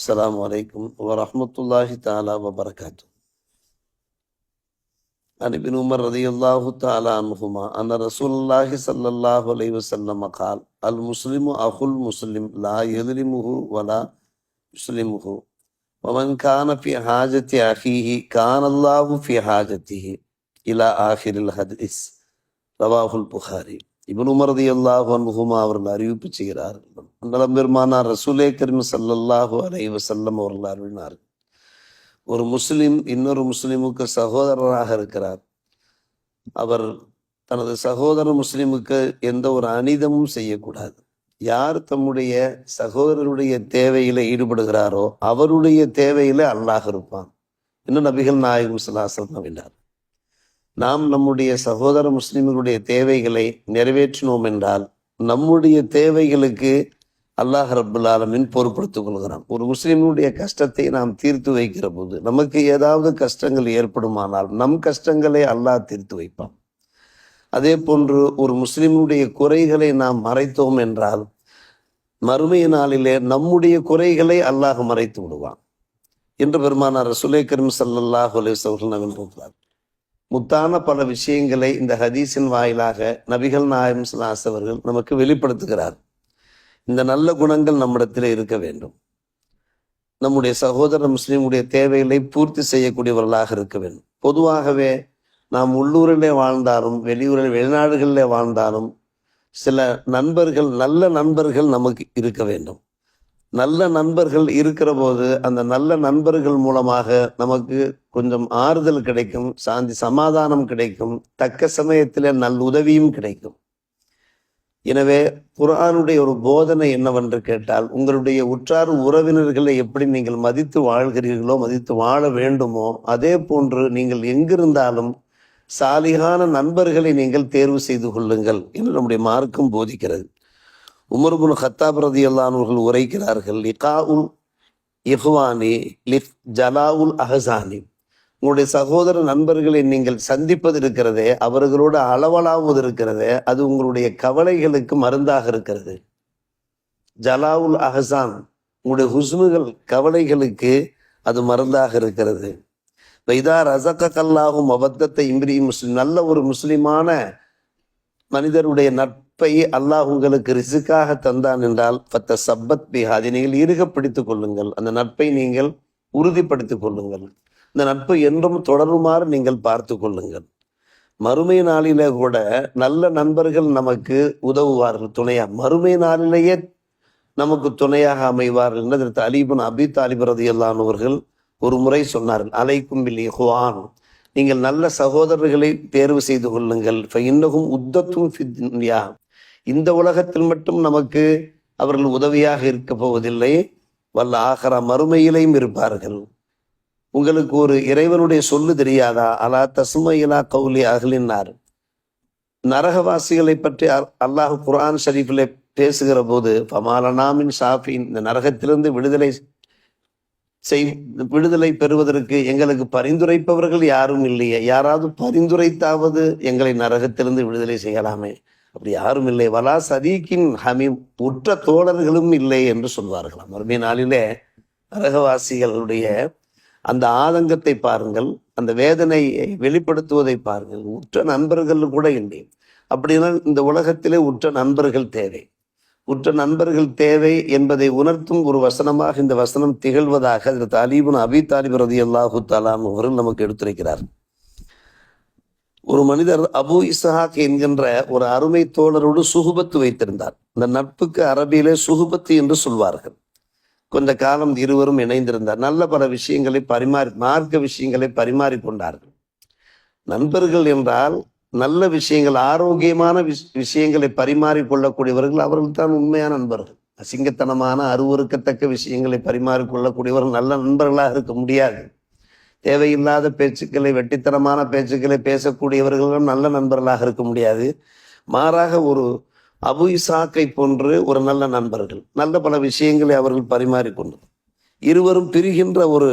السلام عليكم ورحمة الله تعالى وبركاته. عن ابن عمر رضي الله تعالى عنهما أن رسول الله صلى الله عليه وسلم قال: المسلم أخو المسلم لا يظلمه ولا يسلمه، ومن كان في حاجة أخيه كان الله في حاجته إلى آخر الحديث. ரவாஹுல் புகாரி. இப்னு Umar ரலியல்லாஹு அன்ஹுமா அவர்கள் அறிவிப்பு செய்கிறார்கள். அன்னலம் பெருமானார் ரசூலே கரீம் ஸல்லல்லாஹு அலைஹி வஸல்லம் அவர்கள் அருளினார்கள், ஒரு முஸ்லிம் இன்னொரு முஸ்லிமுக்கு சகோதரராக இருக்கிறார். அவர் தனது சகோதர முஸ்லிமுக்கு எந்த ஒரு அநீதமும் செய்யக்கூடாது. யார் தம்முடைய சகோதரருடைய தேவையில ஈடுபடுகிறாரோ அவருடைய தேவையில அல்லாஹ் இருப்பான் இன்னும் நபிகள் நாயகம் ஸல்லல்லாஹு அலைஹி வஸல்லம் என்றார். நாம் நம்முடைய சகோதர முஸ்லிம்களுடைய தேவைகளை நிறைவேற்றினோம் என்றால் நம்முடைய தேவைகளுக்கு அல்லாஹ் ரப்புல் ஆலமீன் பொறுப்படுத்திக் கொள்கிறான். ஒரு முஸ்லிமுடைய கஷ்டத்தை நாம் தீர்த்து வைக்கிற போது நமக்கு ஏதாவது கஷ்டங்கள் ஏற்படுமானால் நம் கஷ்டங்களை அல்லாஹ் தீர்த்து வைப்பான். அதே போன்று ஒரு முஸ்லிமுடைய குறைகளை நாம் மறைத்தோம் என்றால் மறுமை நாளிலே நம்முடைய குறைகளை அல்லாஹ் மறைத்து விடுவான் என்று பெருமானார் ரசூலே கரீம் ஸல்லல்லாஹு அலைஹி வஸல்லம் நம்பினார். முத்தான பல விஷயங்களை இந்த ஹதீஸின் வாயிலாக நபிகள் நாயகம் ஸல்லல்லாஹு அலைஹி அவர்கள் நமக்கு வெளிப்படுத்துகிறார். இந்த நல்ல குணங்கள் நம்மிடத்தில் இருக்க வேண்டும். நம்முடைய சகோதர முஸ்லிமுடைய தேவைகளை பூர்த்தி செய்யக்கூடியவர்களாக இருக்க வேண்டும். பொதுவாகவே நாம் உள்ளூரிலே வாழ்ந்தாலும் வெளிநாடுகளிலே வாழ்ந்தாலும் சில நண்பர்கள், நல்ல நண்பர்கள் நமக்கு இருக்க வேண்டும். நல்ல நண்பர்கள் இருக்கிற போது அந்த நல்ல நண்பர்கள் மூலமாக நமக்கு கொஞ்சம் ஆறுதல் கிடைக்கும், சாந்தி சமாதானம் கிடைக்கும், தக்க சமயத்தில் நல் உதவியும் கிடைக்கும். எனவே குர்ஆனுடைய ஒரு போதனை என்னவென்று கேட்டால், உங்களுடைய உற்றார் உறவினர்களை எப்படி நீங்கள் மதித்து வாழ்கிறீர்களோ, மதித்து வாழ வேண்டுமோ, அதே போன்று நீங்கள் எங்கிருந்தாலும் சாலிகான நண்பர்களை நீங்கள் தேர்வு செய்து கொள்ளுங்கள் என்று நம்முடைய மார்க்கம் போதிக்கிறது. உமர் இப்னு கத்தாப் ரலியல்லாஹு அன்ஹு அவர்கள் உரைக்கிறார்கள், லிகாஉல் இஹ்வானி லிஃப் ஜலாஉல் அஹ்சானி. உங்களுடைய சகோதர நண்பர்களை நீங்கள் சந்திப்பது இருக்கிறதே, அவர்களோடு அளவலாவது இருக்கிறதே, அது உங்களுடைய கவலைகளுக்கு மருந்தாக இருக்கிறது. ஜலாவுல் அஹ்சான், உங்களுடைய ஹுஸ்னுகள், கவலைகளுக்கு அது மருந்தாக இருக்கிறது. வைதா ரஸகல்லாஹு மவத்தத்தை இம்ரி முஸ்லிம், நல்ல ஒரு முஸ்லிமான மனிதருடைய நட்பை அல்லாஹ் உங்களுக்கு ரிசுக்காக தந்தான் என்றால் ஃபத்த சப்பத் பிஹா, அதை நீங்கள் இறுக பிடித்துக் கொள்ளுங்கள். அந்த நட்பை நீங்கள் உறுதிப்படுத்திக் கொள்ளுங்கள். இந்த நட்பு என்றும் தொடருமாறு நீங்கள் பார்த்து கொள்ளுங்கள். மறுமை நாளிலே கூட நல்ல நண்பர்கள் நமக்கு உதவுவார்கள், துணையா மறுமை நாளிலேயே நமக்கு துணையாக அமைவார்கள் என்று அதற்கு அலி இப்னு அபி தாலிப் ரலியல்லாஹு அன்ஹு அவர்கள் ஒரு முறை சொன்னார்கள், அலைக்கும் பில் இஹ்வான், நீங்கள் நல்ல சகோதரர்களை தேர்வு செய்து கொள்ளுங்கள். ஃபஇன்னஹும் உத்தத்தும் ஃபித் துன்யா, இந்த உலகத்தில் மட்டும் நமக்கு அவர்கள் உதவியாக இருக்க போவதில்லை, வல்ல ஆகிரா மறுமையிலையும் இருப்பார்கள். உங்களுக்கு ஒரு இறைவனுடைய சொல்லு தெரியாதா? அலா தஸ்மையிலா கௌலி அஹ்லின்னார், நரகவாசிகளை பற்றி அல்லாஹ் குர்ஆன் ஷரீஃபிலே பேசுகிற போது ஃபமாலனாமின் ஷாஃபின், இந்த நரகத்திலிருந்து விடுதலை பெறுவதற்கு எங்களுக்கு பரிந்துரைப்பவர்கள் யாரும் இல்லையே, யாராவது பரிந்துரைத்தாவது எங்களை நரகத்திலிருந்து விடுதலை செய்யலாமே, அப்படி யாரும் இல்லை. வலா சதீக்கின் ஹமீம், உற்ற தோழர்களும் இல்லை என்று சொல்வார்களாம். மறுமை நாளிலே நரகவாசிகளுடைய அந்த ஆதங்கத்தை பாருங்கள், அந்த வேதனையை வெளிப்படுத்துவதை பாருங்கள். உற்ற நண்பர்கள் கூட இல்லை. அப்படின்னா இந்த உலகத்திலே உற்ற நண்பர்கள் தேவை. உற்ற நண்பர்கள் தேவை என்பதை உணர்த்தும் ஒரு வசனமாக இந்த வசனம் திகழ்வதாக அதற்கு அலி இப்னு அபி தாலிப் ரலியல்லாஹு தஆலா அன்ஹு அவர்கள் நமக்கு எடுத்துரைக்கிறார். ஒரு மனிதர் அபு இஸ்ஹாக் என்கின்ற ஒரு அருமை தோழரோடு சுஹுபத்து வைத்திருந்தார். இந்த நட்புக்கு அரபியிலே சுஹுபத்து என்று சொல்வார்கள். கொஞ்ச காலம் இருவரும் இணைந்திருந்தார். நல்ல பல விஷயங்களை மார்க்க விஷயங்களை பரிமாறிக்கொண்டார்கள். நண்பர்கள் என்றால் நல்ல விஷயங்கள், ஆரோக்கியமான விஷயங்களை பரிமாறிக்கொள்ளக்கூடியவர்கள், அவர்கள் தான் உண்மையான நண்பர்கள். அசிங்கத்தனமான அருவருக்கத்தக்க விஷயங்களை பரிமாறிக்கொள்ளக்கூடியவர்கள் நல்ல நண்பர்களாக இருக்க முடியாது. தேவையில்லாத பேச்சுக்களை, வெட்டித்தனமான பேச்சுக்களை பேசக்கூடியவர்களும் நல்ல நண்பர்களாக இருக்க முடியாது. மாறாக ஒரு அபு இஸ்ஹாக்கை போன்று ஒரு நல்ல நண்பர்கள், நல்ல பல விஷயங்களை அவர்கள் பரிமாறிக்கொண்டது. இருவரும் பிரிகின்ற ஒரு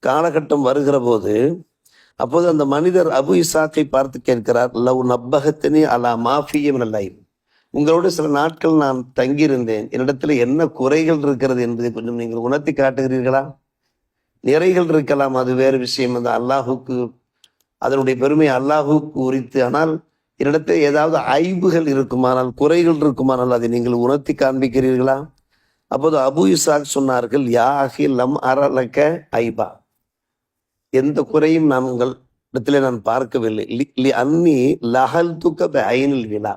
காலகட்டம் வருகிற போது, அப்போது அந்த மனிதர் அபு இஸ்ஹாக்கை பார்த்து கேட்கிறார், லவ் நப்பகத்தினி அலா மாஃபியம் லைவ், உங்களோட சில நாட்கள் நான் தங்கியிருந்தேன், என்னிடத்துல என்ன குறைகள் இருக்கிறது என்பதை கொஞ்சம் நீங்கள் உணர்த்தி காட்டுகிறீர்களா? நிறைகள் இருக்கலாம், அது வேறு விஷயம். அது அல்லாஹுக்கு, அதனுடைய பெருமை அல்லாஹுக்கு உரித்து. ஆனால் என்னிடத்தில் ஏதாவது ஐபுகள் இருக்குமானால், குறைகள் இருக்குமானால் அதை நீங்கள் உணர்த்தி காண்பிக்கிறீர்களா? அப்போது அபு இசாக் சொன்னார்கள், யா அஹி லம் அரலக்க ஐபா, எந்த குறையும் நான் உங்கள் இடத்துல நான் பார்க்கவில்லை. அன்னி லஹல் துக்க ஐனில் விழா,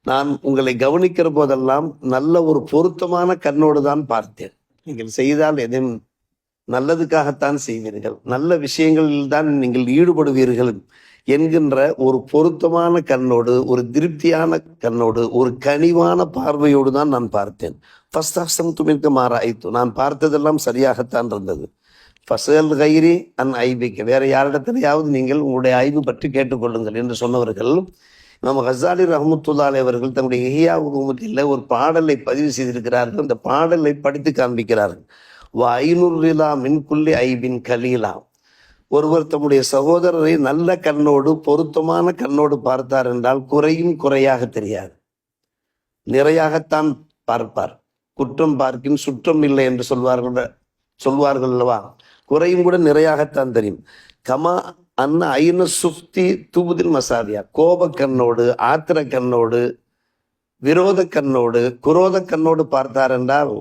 நான் உங்களை கவனிக்கிற போதெல்லாம் நல்ல ஒரு பொருத்தமான கண்ணோடு தான் பார்த்தேன். நீங்கள் செய்தால் எதையும் நல்லதுக்காகத்தான் செய்வீர்கள், நல்ல விஷயங்களில் தான் நீங்கள் ஈடுபடுவீர்கள் என்கின்ற ஒரு பொருத்தமான கண்ணோடு, ஒரு திருப்தியான கண்ணோடு, ஒரு கனிவான பார்வையோடு தான் நான் பார்த்தேன். நான் பார்த்ததெல்லாம் சரியாகத்தான் இருந்தது. ஃபசல் கைரி அன் ஐபிக்க, வேற யாரிடத்திலையாவது நீங்கள் உங்களுடைய ஐபு பற்றி கேட்டுக்கொள்ளுங்கள் என்று சொன்னவர்கள் நம்ம கசாலி ரஹமத்துல்லாஹி அவர்கள் தன்னுடைய இஹ்யா உலூமுத்தீன்ல ஒரு பாடலை பதிவு செய்திருக்கிறார்கள். அந்த பாடலை படித்து காண்பிக்கிறார்கள். ஐநூறுலா மின்குள்ளி ஐபின் கலீலா, ஒருவர் தம்முடைய சகோதரரை நல்ல கண்ணோடு, பொருத்தமான கண்ணோடு பார்த்தார் என்றால் குறையும் குறையாக தெரியாது, நிறையாகத்தான் பார்ப்பார். குற்றம் பார்க்கின் சுற்றம் இல்லை என்று சொல்வார்கள் அல்லவா? குறையும் கூட நிறையாகத்தான் தெரியும். கமா அண்ணா ஐன சுப்தி தூபுதில் மசாதியா, கோப கண்ணோடு, ஆத்திர கண்ணோடு, விரோத கண்ணோடு, குரோத கண்ணோடு பார்த்தார் என்றால்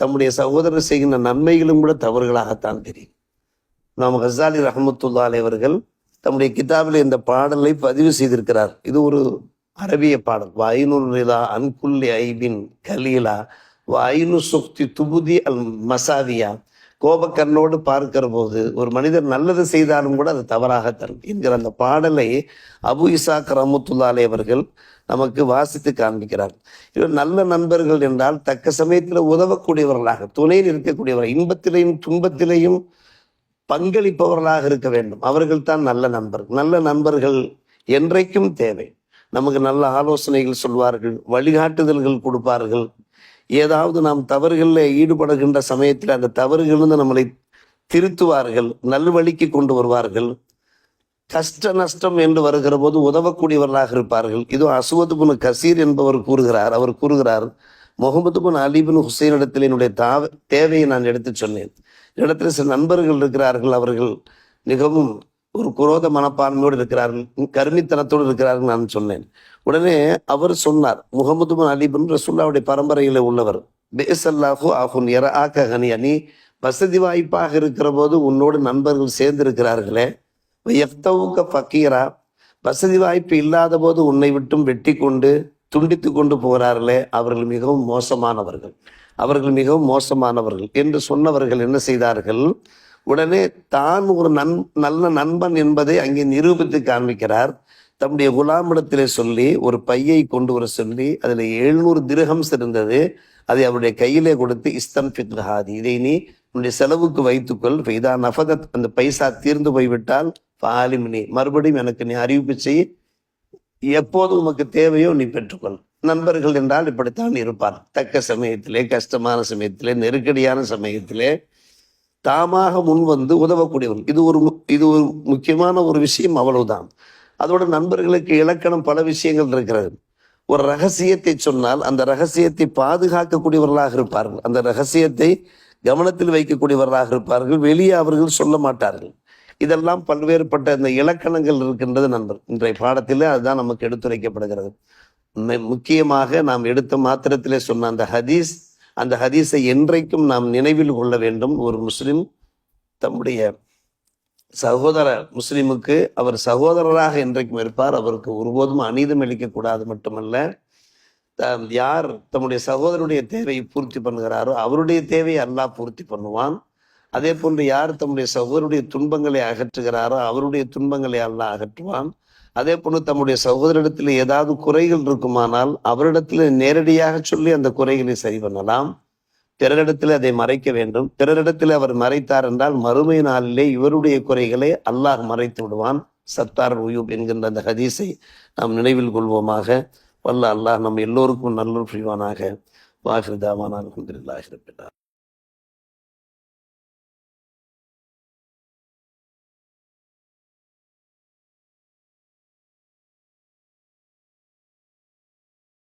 தம்முடைய சகோதரர் செய்கின்ற நன்மைகளும் கூட தவறுகளாகத்தான் தெரியும். நாம் கசாலி ரஹமத்துல்லாஹி அவர்கள் தம்முடைய கிதாபில் இந்த பாடலை பதிவு செய்திருக்கிறார். இது ஒரு அரபிய பாடல். ஐநூறுலா அன்குல்லி ஐபின் கலீலா ஐநு சுக்தி துபுதி அல் மசாதியா, கோபக்கண்ணோடு பார்க்கிற போது ஒரு மனிதர் நல்லது செய்தாலும் கூட அது தவறாக தரும் என்கிற அந்த பாடலை அபு இசாக் ரஹமத்துல்லாஹி அவர்கள் நமக்கு வாசித்து காண்பிக்கிறார். இவர் நல்ல நண்பர்கள் என்றால் தக்க சமயத்தில் உதவக்கூடியவர்களாக, துணையில் இருக்கக்கூடியவர்கள், இன்பத்திலையும் துன்பத்திலையும் பங்களிப்பவர்களாக இருக்க வேண்டும். அவர்கள் தான் நல்ல நண்பர்கள். நல்ல நண்பர்கள் என்றைக்கும் தேவை. நமக்கு நல்ல ஆலோசனைகள் சொல்வார்கள், வழிகாட்டுதல்கள் கொடுப்பார்கள். ஏதாவது நாம் தவறுகளில் ஈடுபடுகின்ற சமயத்தில் அந்த தவறுகளிலிருந்து நம்மளை திருத்துவார்கள், நல்வழிக்கு கொண்டு வருவார்கள். கஷ்ட நஷ்டம் என்று வருகிற போது உதவக்கூடியவர்களாக இருப்பார்கள். இது அஸ்வத் பின் கசீர் என்பவர் கூறுகிறார். அவர் கூறுகிறார், முகமது பின் அலி பின் ஹுசைன் இடத்தில் என்னுடைய தேவையை நான் எடுத்து சொன்னேன். இடத்துல சில நண்பர்கள் இருக்கிறார்கள், அவர்கள் மிகவும் ஒரு குரோத மனப்பான்மையோடு இருக்கிறார்கள், கருமித்தனத்தோடு இருக்கிறார்கள் நான் சொன்னேன். உடனே அவர் சொன்னார், முகமது பின் அலி பின் ரசூலுல்லாஹ்வுடைய பரம்பரையில உள்ளவர், பேசல்லாஹு ஆஹுன் எர ஆக்கஹனியா, நீ வசதி வாய்ப்பாக இருக்கிற போது உன்னோடு நண்பர்கள் சேர்ந்து இருக்கிறார்களே, எஃப்தவுக்க ஃபக்கீரா, வசதி வாய்ப்பு இல்லாத போது உன்னை விட்டும் வெட்டி கொண்டு துண்டித்து கொண்டு போகிறார்களே, அவர்கள் மிகவும் மோசமானவர்கள், அவர்கள் மிகவும் மோசமானவர்கள் என்று சொன்னவர்கள் என்ன செய்தார்கள், உடனே தான் ஒரு நல்ல நண்பன் என்பதை அங்கே நிரூபித்து காண்பிக்கிறார். தம்முடைய குலாமிடத்திலே சொல்லி ஒரு பையை கொண்டு வர சொல்லி அதில் 700 திர்ஹம்ஸ் இருந்தது. அதை அவருடைய கையிலே கொடுத்து, இஸ்தன் ஃபித்ஹாதி, இதை நீ உன்னுடைய செலவுக்கு வைத்துக்கொள், இதா நஃபதத், அந்த பைசா தீர்ந்து போய்விட்டால் ஃபாலிமினி, மறுபடியும் எனக்கு நீ அறிவிப்பு செய், எப்போது உமக்கு தேவையோ நீ பெற்றுக்கொள். நண்பர்கள் என்றால் இப்படித்தான் இருப்பார். தக்க சமயத்திலே, கஷ்டமான சமயத்திலே, நெருக்கடியான சமயத்திலே தாமாக முன் வந்து உதவக்கூடியவர்கள். இது ஒரு முக்கியமான ஒரு விஷயம், அவ்வளவுதான். அதோட நண்பர்களுக்கு இலக்கணம் பல விஷயங்கள் இருக்கிறது. ஒரு ரகசியத்தை சொன்னால் அந்த ரகசியத்தை பாதுகாக்கக்கூடியவர்களாக இருப்பார்கள், அந்த ரகசியத்தை கவனத்தில் வைக்கக்கூடியவர்களாக இருப்பார்கள், வெளியே அவர்கள் சொல்ல மாட்டார்கள். இதெல்லாம் பல்வேறுபட்ட இந்த இலக்கணங்கள் இருக்கின்றது நண்பர். இன்றைய பாடத்தில் அதுதான் நமக்கு எடுத்துரைக்கப்படுகிறது. முக்கியமாக நாம் எடுத்த மாத்திரத்திலே சொன்ன அந்த ஹதீஸை என்றைக்கும் நாம் நினைவில் கொள்ள வேண்டும். ஒரு முஸ்லிம் தம்முடைய சகோதர முஸ்லிமுக்கு அவர் சகோதரராக என்றைக்கும் இருப்பார். அவருக்கு ஒருபோதும் அநீதம் அளிக்கக்கூடாது. மட்டுமல்ல, யார் தம்முடைய சகோதரருடைய தேவையை பூர்த்தி பண்ணுகிறாரோ அவருடைய தேவையை அல்லாஹ் பூர்த்தி பண்ணுவான். அதே போன்று யார் தம்முடைய சகோதரருடைய துன்பங்களை அகற்றுகிறாரோ அவருடைய துன்பங்களை அல்லாஹ் அகற்றுவான். அதே போன்று தம்முடைய சகோதரிடத்தில் ஏதாவது குறைகள் இருக்குமானால் அவரிடத்தில் நேரடியாக சொல்லி அந்த குறைகளை சரி பண்ணலாம். பிறரிடத்தில் அதை மறைக்க வேண்டும். பிறரிடத்தில் அவர் மறைத்தார் என்றால் மறுமை நாளிலே இவருடைய குறைகளை அல்லாஹ் மறைத்து விடுவான். சத்தார் உயூப் என்கின்ற அந்த ஹதீஸை நாம் நினைவில் கொள்வோமாக. வல்ல அல்லாஹ் நம் எல்லோருக்கும் நல்லொரு புரிவானாக. வாஹிர் தாவானா அல்ஹம்துலில்லாஹி ரப்பில் ஆலமீன்.